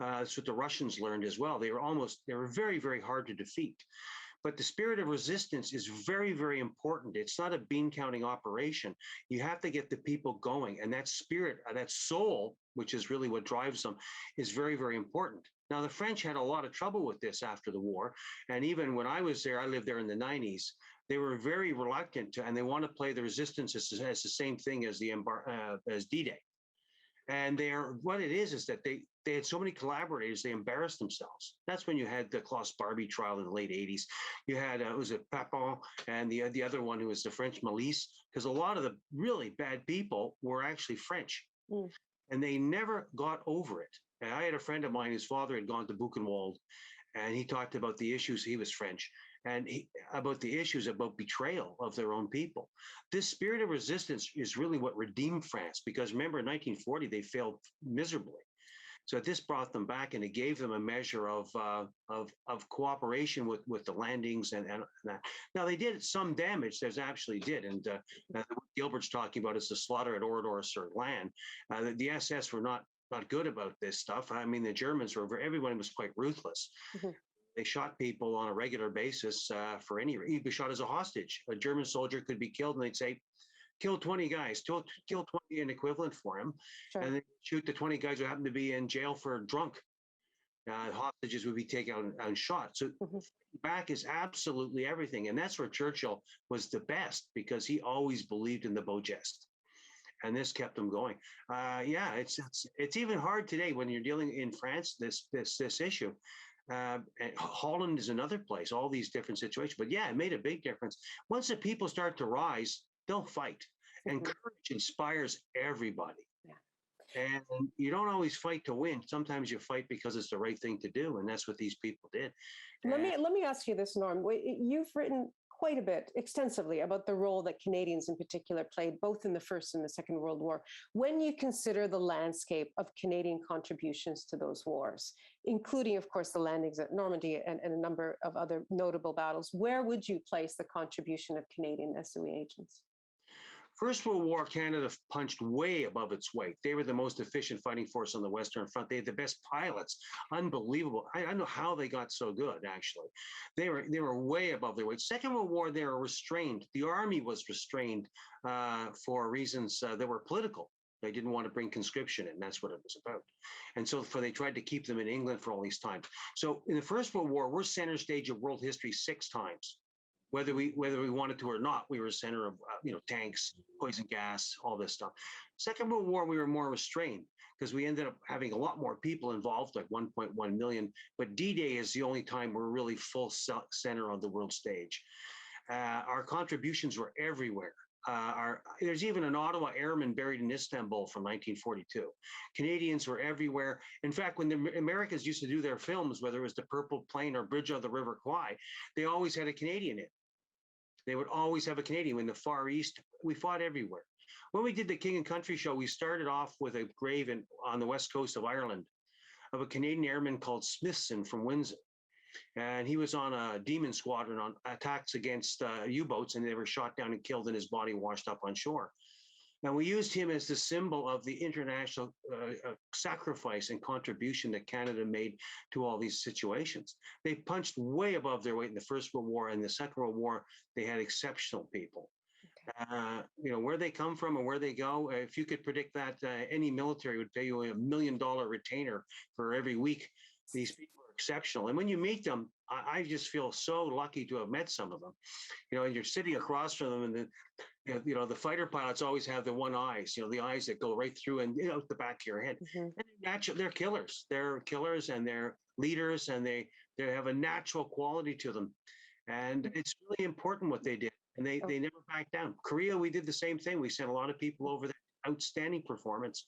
Speaker 7: them. That's what the Russians learned as well. They were very, very hard to defeat. But the spirit of resistance is very, very important. It's not a bean counting operation. You have to get the people going. And that spirit, that soul, which is really what drives them, is very, very important. Now, the French had a lot of trouble with this after the war. And even when I was there, I lived there in the 90s, they were very reluctant to, and they want to play the resistance as the same thing as as D-Day. And what it is that they had so many collaborators, they embarrassed themselves. That's when you had the Klaus Barbie trial in the late 80s. You had, was it Papon and the other one who was the French milice, because a lot of the really bad people were actually French. And they never got over it. And I had a friend of mine whose father had gone to Buchenwald, and he talked about the issues, he was French, and about the issues about betrayal of their own people. This spirit of resistance is really what redeemed France, because remember in 1940, they failed miserably. So this brought them back, and it gave them a measure of cooperation with the landings and that. Now they did some damage. There's actually did, and what Gilbert's talking about is the slaughter at Oradour-sur-Glane. The SS were not good about this stuff. I mean, the Germans everyone was quite ruthless. They shot people on a regular basis for any reason. He'd be shot as a hostage. A German soldier could be killed, and they'd say, kill 20 guys, kill 20 an equivalent for him, and then shoot the 20 guys who happen to be in jail for drunk. Hostages would be taken out and shot. So back is absolutely everything. And that's where Churchill was the best, because he always believed in the beau geste. And this kept them going. It's even hard today when you're dealing in France, this issue. Holland is another place, all these different situations. But yeah, it made a big difference. Once the people start to rise, they'll fight. And courage inspires everybody. And you don't always fight to win. Sometimes you fight because it's the right thing to do. And that's what these people did.
Speaker 5: Let me ask you this, Norm. You've written quite a bit, extensively, about the role that Canadians in particular played both in the First and the Second World War. When you consider the landscape of Canadian contributions to those wars, including, of course, the landings at Normandy and a number of other notable battles, where would you place the contribution of Canadian SOE agents?
Speaker 7: First World War, Canada punched way above its weight. They were the most efficient fighting force on the Western Front. They had the best pilots. Unbelievable. I don't know how they got so good, actually. They were way above their weight. Second World War, they were restrained. The Army was restrained for reasons that were political. They didn't want to bring conscription in. That's what it was about. And so they tried to keep them in England for all these times. So in the First World War, we're center stage of world history 6 times. whether we wanted to or not. We were a center of tanks, poison gas, all this stuff. Second World War, we were more restrained because we ended up having a lot more people involved, like 1.1 million. But D-Day is the only time we're really full center on the world stage. Our contributions were everywhere. There's even an Ottawa airman buried in Istanbul from 1942. Canadians were everywhere. In fact, when the Americans used to do their films, whether it was The Purple Plane or Bridge on the River Kwai, they always had a Canadian in. They would always have a Canadian. In the Far East, we fought everywhere. When we did the King and Country show, we started off with a grave on the west coast of Ireland of a Canadian airman called Smithson from Windsor. And he was on a demon squadron on attacks against U-boats, and they were shot down and killed, and his body washed up on shore. And we used him as the symbol of the international sacrifice and contribution that Canada made to all these situations. They punched way above their weight in the First World War. And the Second World War, they had exceptional people. Where they come from and where they go, if you could predict that, any military would pay you $1 million retainer for every week. These people are exceptional. And when you meet them, I just feel so lucky to have met some of them. And you're sitting across from them, and the fighter pilots always have the one eyes, the eyes that go right through and out the back of your head. Mm-hmm. And they're killers. They're killers, and they're leaders, and they have a natural quality to them. And it's really important what they did. And they never backed down. Korea, we did the same thing. We sent a lot of people over there. Outstanding performance.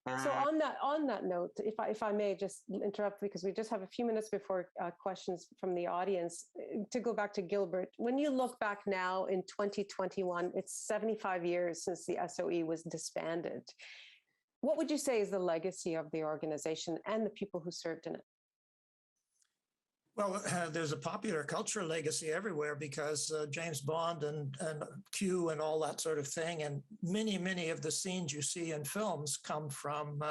Speaker 5: So on that note, if I may just interrupt, because we just have a few minutes before questions from the audience, to go back to Gilbert. When you look back now in 2021, it's 75 years since the SOE was disbanded. What would you say is the legacy of the organization and the people who served in it?
Speaker 6: Well, there's a popular culture legacy everywhere because James Bond and Q and all that sort of thing, and many of the scenes you see in films come from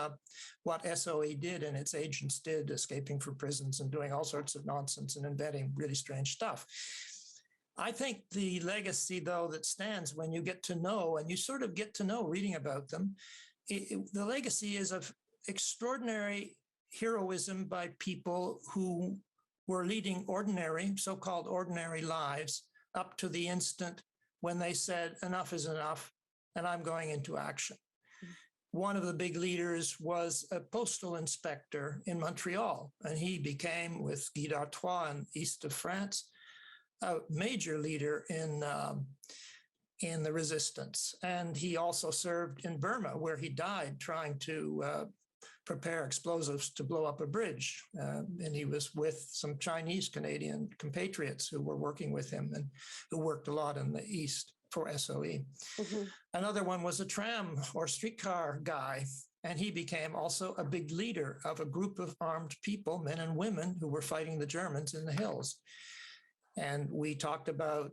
Speaker 6: what SOE did and its agents did, escaping from prisons and doing all sorts of nonsense and inventing really strange stuff. I think the legacy, though, that stands when you get to know, and you sort of get to know reading about them, the legacy is of extraordinary heroism by people who were leading ordinary, so-called ordinary lives up to the instant when they said, enough is enough, and I'm going into action. One of the big leaders was a postal inspector in Montreal, and he became, with Guy d'Artois in east of France, a major leader in the resistance. And he also served in Burma, where he died trying to prepare explosives to blow up a bridge. And he was with some Chinese-Canadian compatriots who were working with him and who worked a lot in the East for SOE. Mm-hmm. Another one was a tram or streetcar guy, and he became also a big leader of a group of armed people, men and women, who were fighting the Germans in the hills. And we talked about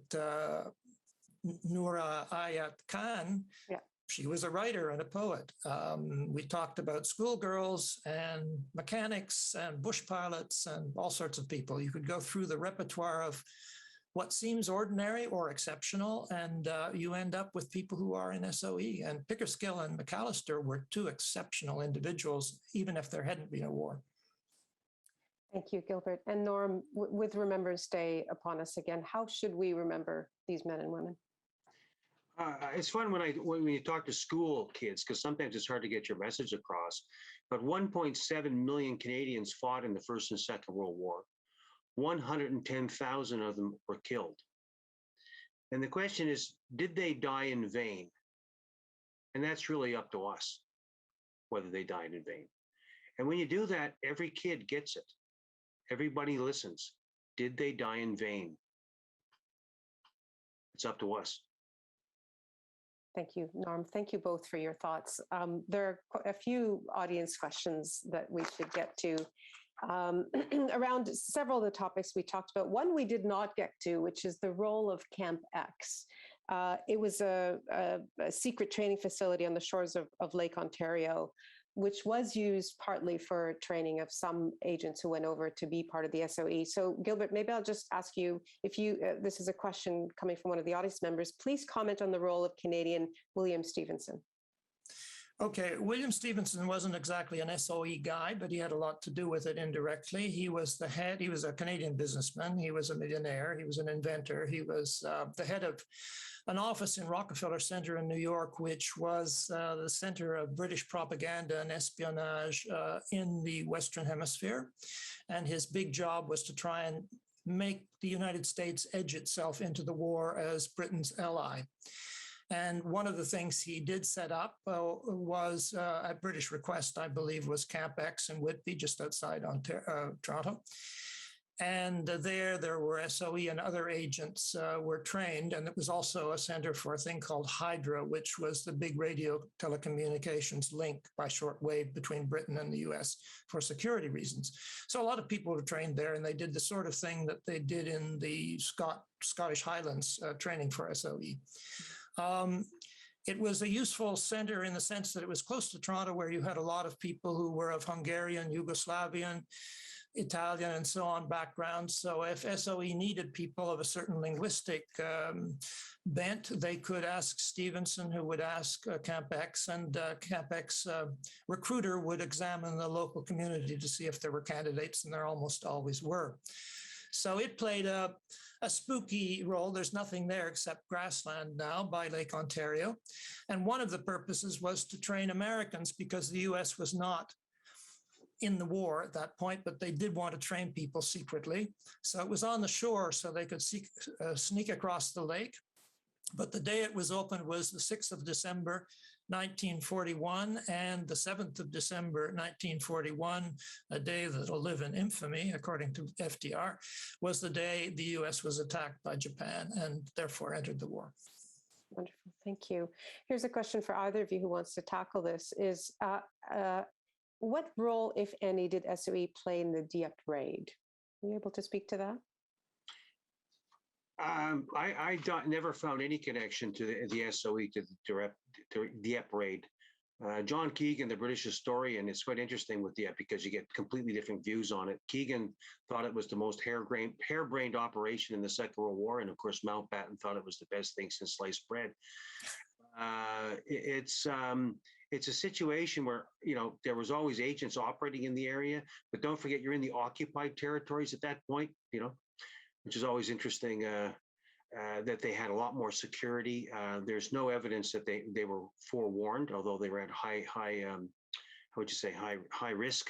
Speaker 6: Noura Ayat Khan. Yeah. She was a writer and a poet. We talked about schoolgirls and mechanics and bush pilots and all sorts of people. You could go through the repertoire of what seems ordinary or exceptional, and you end up with people who are in SOE. And Pickersgill and McAllister were two exceptional individuals, even if there hadn't been a war.
Speaker 5: Thank you, Gilbert. And Norm, with Remembrance Day upon us again, how should we remember these men and women?
Speaker 7: It's fun when you talk to school kids, because sometimes it's hard to get your message across. But 1.7 million Canadians fought in the First and Second World War. 110,000 of them were killed. And the question is, did they die in vain? And that's really up to us, whether they died in vain. And when you do that, every kid gets it. Everybody listens. Did they die in vain? It's up to us.
Speaker 5: Thank you, Norm. Thank you both for your thoughts. There are a few audience questions that we should get to around several of the topics we talked about. One we did not get to, which is the role of Camp X. It was a secret training facility on the shores of Lake Ontario, which was used partly for training of some agents who went over to be part of the SOE. So Gilbert, maybe I'll just ask you, if you, this is a question coming from one of the audience members, please comment on the role of Canadian William Stevenson.
Speaker 6: Okay, William Stevenson wasn't exactly an SOE guy, but he had a lot to do with it indirectly. He was the head, he was a Canadian businessman, he was a millionaire, he was an inventor, he was the head of an office in Rockefeller Center in New York, which was the center of British propaganda and espionage in the Western Hemisphere. And his big job was to try and make the United States edge itself into the war as Britain's ally. And one of the things he did set up was, at British request, I believe, was Camp X in Whitby, just outside Toronto. And there were SOE and other agents were trained. And it was also a center for a thing called Hydra, which was the big radio telecommunications link by shortwave between Britain and the US for security reasons. So a lot of people were trained there, and they did the sort of thing that they did in the Scottish Highlands training for SOE. It was a useful center in the sense that it was close to Toronto, where you had a lot of people who were of Hungarian, Yugoslavian, Italian, and so on backgrounds. So if SOE needed people of a certain linguistic bent, they could ask Stevenson, who would ask Camp X, and Camp X recruiter would examine the local community to see if there were candidates, and there almost always were. So it played a spooky role. There's nothing there except grassland now by Lake Ontario. And one of the purposes was to train Americans, because the US was not in the war at that point, but they did want to train people secretly. So it was on the shore, so they could sneak across the lake. But the day it was opened was the 6th of December, 1941, and the 7th of December, 1941, a day that'll live in infamy, according to FDR, was the day the US was attacked by Japan and therefore entered the war.
Speaker 5: Wonderful, thank you. Here's a question for either of you who wants to tackle this is, what role, if any, did SOE play in the Dieppe raid? Are you able to speak to that?
Speaker 7: I never found any connection to the SOE to the Dieppe raid. John Keegan, the British historian, it's quite interesting with Dieppe because you get completely different views on it. Keegan thought it was the most harebrained operation in the Second World War, and of course Mountbatten thought it was the best thing since sliced bread. It's a situation where, you know, there was always agents operating in the area, but don't forget you're in the occupied territories at that point, you know, which is always interesting, that they had a lot more security. There's no evidence that they were forewarned, although they were at high risk.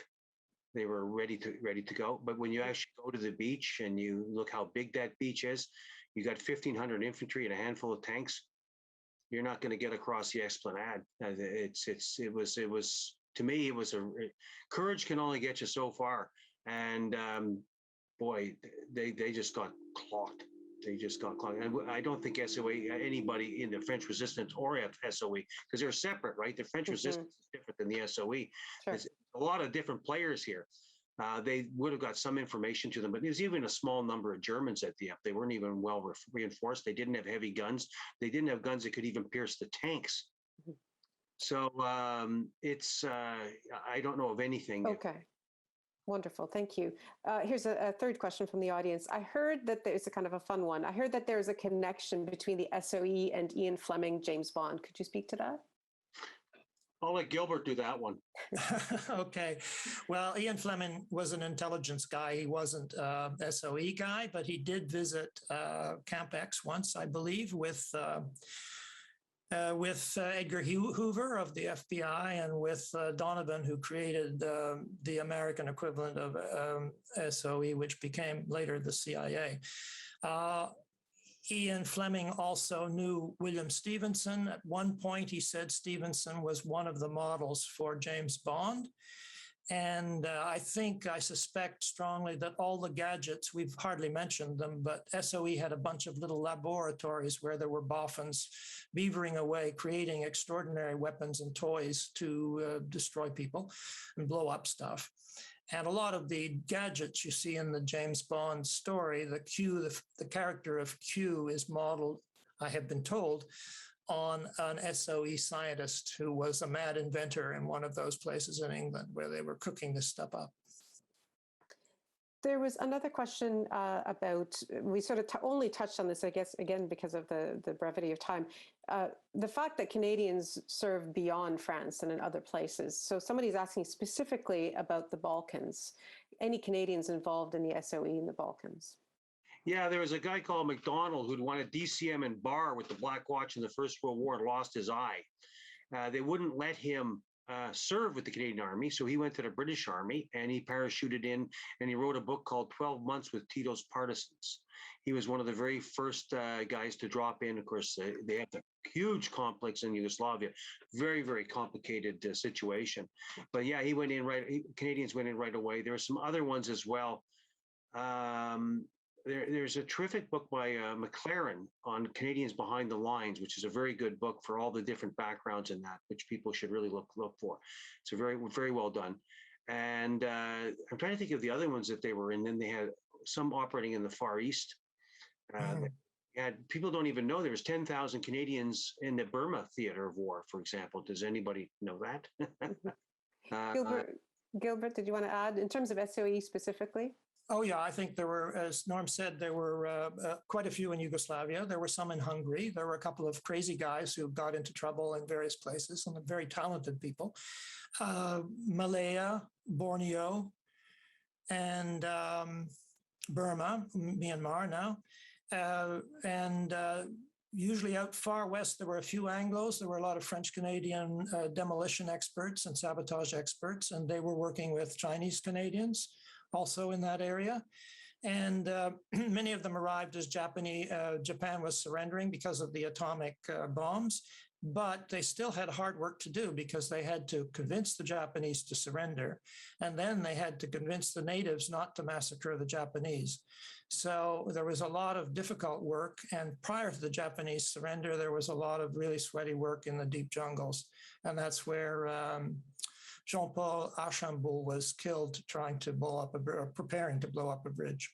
Speaker 7: They were ready to go. But when you actually go to the beach and you look how big that beach is, you got 1,500 infantry and a handful of tanks. You're not going to get across the Esplanade. It was to me, it was courage can only get you so far. And boy, they just got clocked. They just got clocked. I don't think SOE, anybody in the French resistance or SOE, because they're separate, right? The French resistance is different than the SOE. Sure. There's a lot of different players here. They would have got some information to them, but there's even a small number of Germans at Dieppe. They weren't even well reinforced. They didn't have heavy guns. They didn't have guns that could even pierce the tanks. So I don't know of anything.
Speaker 5: Okay. Wonderful, thank you. Here's a third question from the audience. I heard that there's a kind of a fun one. I heard that there's a connection between the SOE and Ian Fleming, James Bond. Could you speak to that?
Speaker 7: I'll let Gilbert do that one.
Speaker 6: Okay. Well, Ian Fleming was an intelligence guy. He wasn't an SOE guy, but he did visit Camp X once, I believe, with Edgar Hoover of the FBI and with Donovan, who created the American equivalent of SOE, which became later the CIA. Ian Fleming also knew William Stevenson. At one point, he said Stevenson was one of the models for James Bond. And I suspect strongly that all the gadgets, we've hardly mentioned them, but SOE had a bunch of little laboratories where there were boffins beavering away, creating extraordinary weapons and toys to destroy people and blow up stuff. And a lot of the gadgets you see in the James Bond story, the character of Q is modeled, I have been told, on an SOE scientist who was a mad inventor in one of those places in England where they were cooking this stuff up.
Speaker 5: There was another question about, we sort of only touched on this, I guess, again, because of the brevity of time. The fact that Canadians serve beyond France and in other places. So somebody's asking specifically about the Balkans. Any Canadians involved in the SOE in the Balkans?
Speaker 7: Yeah, there was a guy called McDonald who'd won a DCM in Bar with the Black Watch in the First World War and lost his eye. They wouldn't let him serve with the Canadian Army, so he went to the British Army and he parachuted in and he wrote a book called 12 Months with Tito's Partisans. He was one of the very first guys to drop in. Of course, they have the huge complex in Yugoslavia, very, very complicated situation. But yeah, he went in Canadians went in right away. There were some other ones as well. There's a terrific book by McLaren on Canadians Behind the Lines, which is a very good book for all the different backgrounds in that, which people should really look for. It's a very, very well done. And I'm trying to think of the other ones that they were in. Then they had some operating in the Far East. People don't even know there was 10,000 Canadians in the Burma theater of war, for example. Does anybody know that?
Speaker 5: Gilbert, did you want to add in terms of SOE specifically?
Speaker 6: Oh, yeah, I think there were, as Norm said, there were quite a few in Yugoslavia. There were some in Hungary. There were a couple of crazy guys who got into trouble in various places, and very talented people. Malaya, Borneo, and Burma, Myanmar now. And usually out far west, there were a few Anglos. There were a lot of French-Canadian demolition experts and sabotage experts, and they were working with Chinese Canadians also in that area. And many of them arrived as Japan was surrendering because of the atomic bombs, but they still had hard work to do because they had to convince the Japanese to surrender. And then they had to convince the natives not to massacre the Japanese. So there was a lot of difficult work. And prior to the Japanese surrender, there was a lot of really sweaty work in the deep jungles. And that's where Jean-Paul Archambault was killed trying to preparing to blow up a bridge.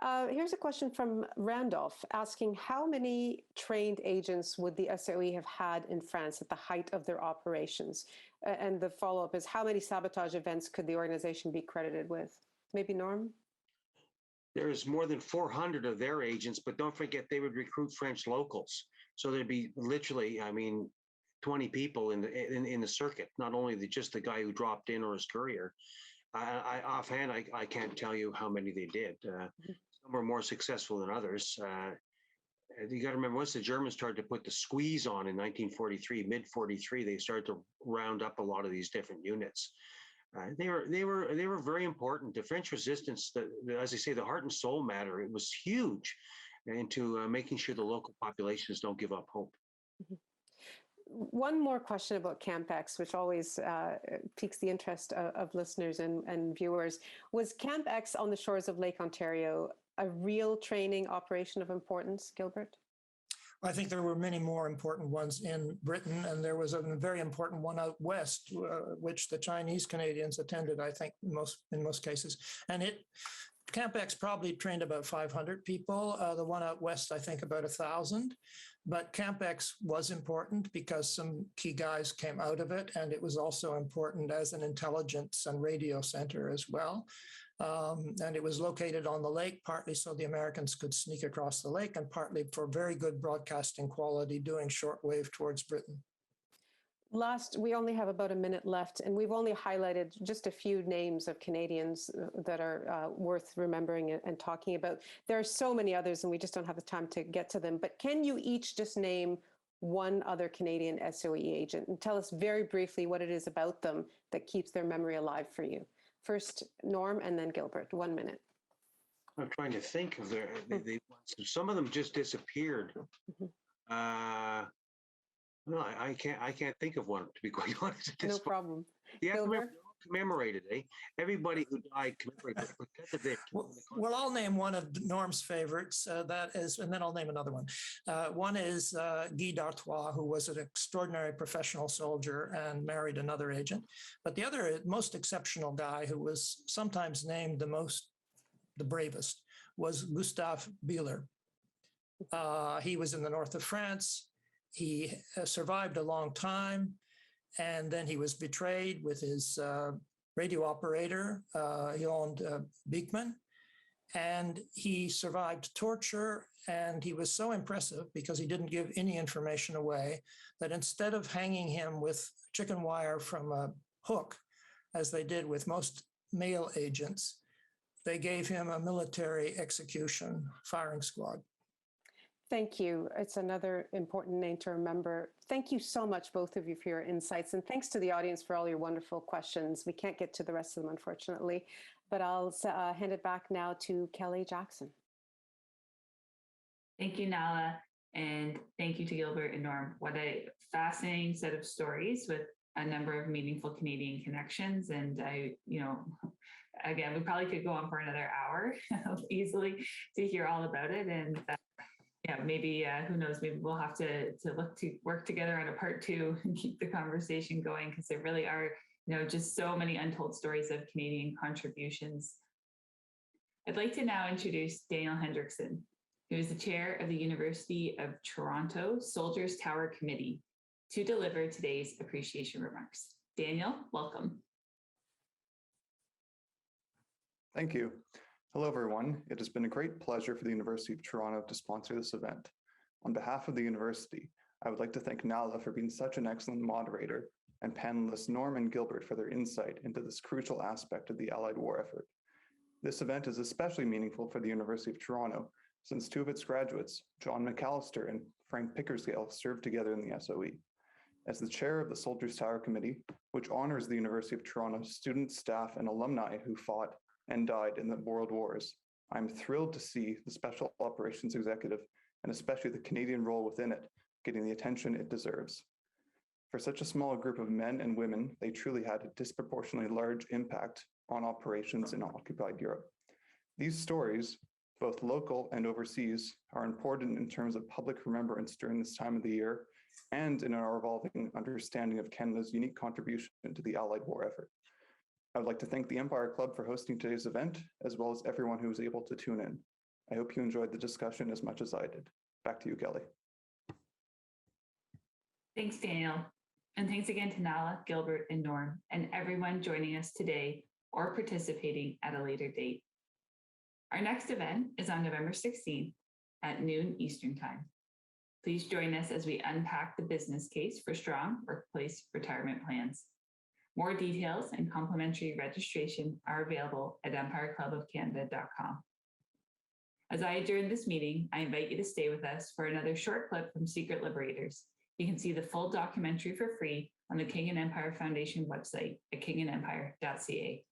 Speaker 5: Here's a question from Randolph asking, how many trained agents would the SOE have had in France at the height of their operations? And the follow-up is, how many sabotage events could the organization be credited with? Maybe Norm?
Speaker 7: There's more than 400 of their agents, but don't forget they would recruit French locals. So there'd be literally, 20 people in the circuit, not only just the guy who dropped in or his courier. Offhand, I can't tell you how many they did. Some were more successful than others. You got to remember, once the Germans started to put the squeeze on in 1943, mid-43, they started to round up a lot of these different units. They were very important. The French resistance, as I say, the heart and soul matter. It was huge into making sure the local populations don't give up hope.
Speaker 5: One more question about Camp X, which always piques the interest of listeners and viewers. Was Camp X on the shores of Lake Ontario a real training operation of importance, Gilbert?
Speaker 6: I think there were many more important ones in Britain, and there was a very important one out west, which the Chinese Canadians attended, I think, in most cases. And Camp X probably trained about 500 people. The one out west, I think, about 1,000. But Camp X was important because some key guys came out of it, and it was also important as an intelligence and radio center as well. And it was located on the lake, partly so the Americans could sneak across the lake, and partly for very good broadcasting quality, doing shortwave towards Britain.
Speaker 5: We only have about a minute left, and we've only highlighted just a few names of Canadians that are worth remembering and talking about. There are so many others, and we just don't have the time to get to them. But can you each just name one other Canadian SOE agent and tell us very briefly what it is about them that keeps their memory alive for you? First, Norm, and then Gilbert. 1 minute.
Speaker 7: I'm trying to think of some of them just disappeared. No, I can't think of one, to be quite honest.
Speaker 5: No problem.
Speaker 7: Yeah, commemorated, eh? Everybody who died commemorated.
Speaker 6: Well, I'll name one of Norm's favorites. That is, and then I'll name another one. One is Guy d'Artois, who was an extraordinary professional soldier and married another agent. But the other most exceptional guy, who was sometimes named the bravest, was Gustave Bieler. He was in the north of France. He survived a long time, and then he was betrayed with his radio operator. He owned Beekman, and he survived torture. And he was so impressive because he didn't give any information away that instead of hanging him with chicken wire from a hook, as they did with most male agents, they gave him a military execution firing squad.
Speaker 5: Thank you. It's another important name to remember. Thank you so much, both of you, for your insights. And thanks to the audience for all your wonderful questions. We can't get to the rest of them, unfortunately, but I'll hand it back now to Kelly Jackson.
Speaker 3: Thank you, Nala. And thank you to Gilbert and Norm. What a fascinating set of stories with a number of meaningful Canadian connections. And again, we probably could go on for another hour easily to hear all about it. And maybe, who knows, maybe we'll have to look to work together on a part 2 and keep the conversation going, because there really are, just so many untold stories of Canadian contributions. I'd like to now introduce Daniel Hendrickson, who is the chair of the University of Toronto Soldiers Tower Committee, to deliver today's appreciation remarks. Daniel, welcome.
Speaker 8: Thank you. Hello, everyone. It has been a great pleasure for the University of Toronto to sponsor this event. On behalf of the university, I would like to thank Nala for being such an excellent moderator, and panelists Norm and Gilbert for their insight into this crucial aspect of the Allied war effort. This event is especially meaningful for the University of Toronto, since 2 of its graduates, John McAllister and Frank Pickersgill, served together in the SOE. As the chair of the Soldiers Tower Committee, which honors the University of Toronto's students, staff, and alumni who fought and died in the World Wars, I'm thrilled to see the Special Operations Executive, and especially the Canadian role within it, getting the attention it deserves. For such a small group of men and women, they truly had a disproportionately large impact on operations in occupied Europe. These stories, both local and overseas, are important in terms of public remembrance during this time of the year and in our evolving understanding of Canada's unique contribution to the Allied war effort. I would like to thank the Empire Club for hosting today's event, as well as everyone who was able to tune in. I hope you enjoyed the discussion as much as I did. Back to you, Kelly.
Speaker 3: Thanks, Daniel. And thanks again to Nala, Gilbert, and Norm, and everyone joining us today or participating at a later date. Our next event is on November 16th at noon Eastern Time. Please join us as we unpack the business case for strong workplace retirement plans. More details and complimentary registration are available at empireclubofcanada.com. As I adjourn this meeting, I invite you to stay with us for another short clip from Secret Liberators. You can see the full documentary for free on the King and Empire Foundation website at kingandempire.ca.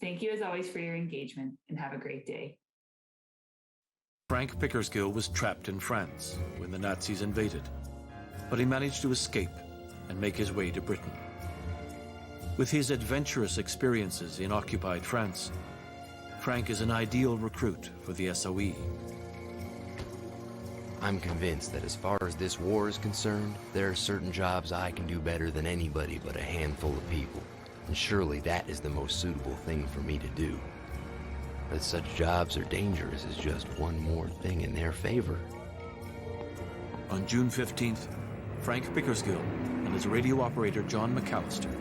Speaker 3: Thank you as always for your engagement, and have a great day.
Speaker 9: Frank Pickersgill was trapped in France when the Nazis invaded, but he managed to escape and make his way to Britain. With his adventurous experiences in occupied France, Frank is an ideal recruit for the SOE.
Speaker 10: I'm convinced that as far as this war is concerned, there are certain jobs I can do better than anybody but a handful of people. And surely that is the most suitable thing for me to do. That such jobs are dangerous is just one more thing in their favor.
Speaker 9: On June 15th, Frank Pickersgill and his radio operator John McAllister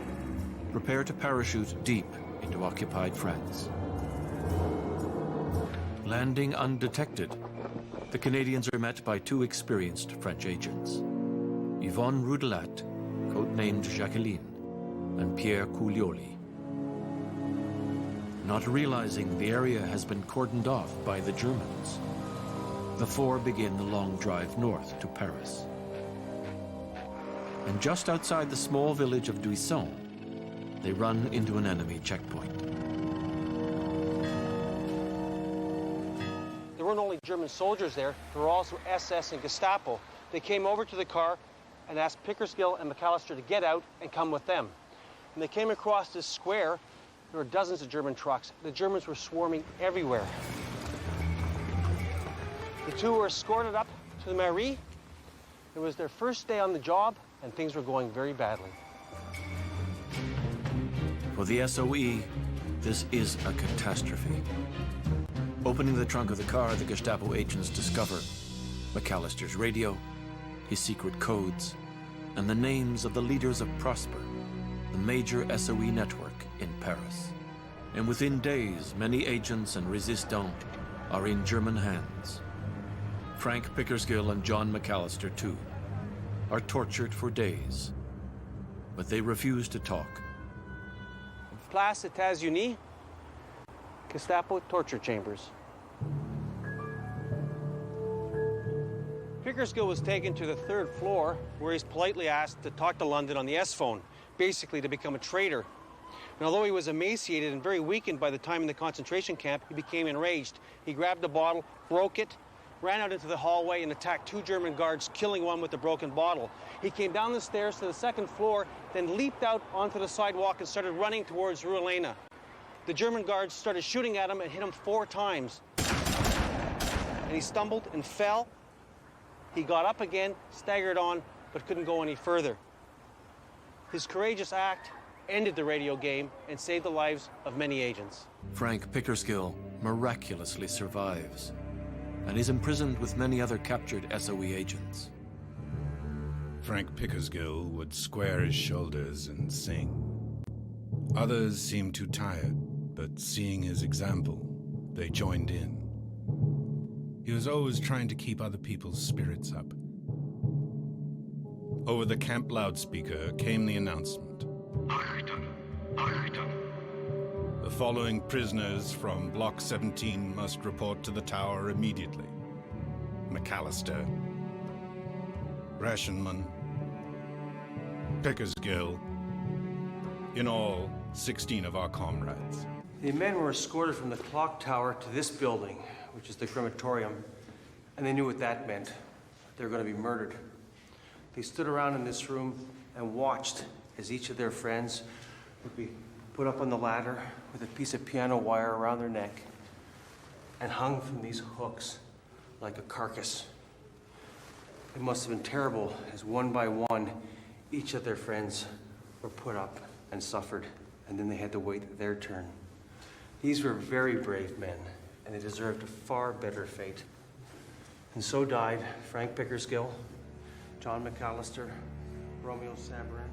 Speaker 9: prepare to parachute deep into occupied France. Landing undetected, the Canadians are met by 2 experienced French agents, Yvonne Roudelat, codenamed Jacqueline, and Pierre Coulioli. Not realizing the area has been cordoned off by the Germans, the 4 begin the long drive north to Paris. And just outside the small village of Duisson, they run into an enemy checkpoint.
Speaker 11: There weren't only German soldiers there were also SS and Gestapo. They came over to the car and asked Pickersgill and McAllister to get out and come with them. When they came across this square, there were dozens of German trucks. The Germans were swarming everywhere. The 2 were escorted up to the mairie. It was their first day on the job, and things were going very badly.
Speaker 9: For the SOE, this is a catastrophe. Opening the trunk of the car, the Gestapo agents discover McAllister's radio, his secret codes, and the names of the leaders of Prosper, the major SOE network in Paris. And within days, many agents and resistants are in German hands. Frank Pickersgill and John McAllister, too, are tortured for days, but they refuse to talk.
Speaker 11: Place États-Unis, Gestapo torture chambers. Pickersgill was taken to the 3rd floor, where he's politely asked to talk to London on the S-phone, basically to become a traitor. And although he was emaciated and very weakened by the time in the concentration camp, he became enraged. He grabbed a bottle, broke it, ran out into the hallway and attacked 2 German guards, killing one with the broken bottle. He came down the stairs to the 2nd floor, then leaped out onto the sidewalk and started running towards Rue Helena. The German guards started shooting at him and hit him 4 times. And he stumbled and fell. He got up again, staggered on, but couldn't go any further. His courageous act ended the radio game and saved the lives of many agents.
Speaker 9: Frank Pickersgill miraculously survives and is imprisoned with many other captured SOE agents.
Speaker 12: Frank Pickersgill would square his shoulders and sing. Others seemed too tired, but seeing his example, they joined in. He was always trying to keep other people's spirits up. Over the camp loudspeaker came the announcement. Achtung! Achtung! The following prisoners from Block 17 must report to the tower immediately. McAllister, Rationman, Pickersgill, in all, 16 of our comrades.
Speaker 11: The men were escorted from the clock tower to this building, which is the crematorium, and they knew what that meant. They were going to be murdered. They stood around in this room and watched as each of their friends would be put up on the ladder with a piece of piano wire around their neck and hung from these hooks like a carcass. It must have been terrible as one by one, each of their friends were put up and suffered, and then they had to wait their turn. These were very brave men, and they deserved a far better fate. And so died Frank Pickersgill, John McAllister, Romeo Sabarin,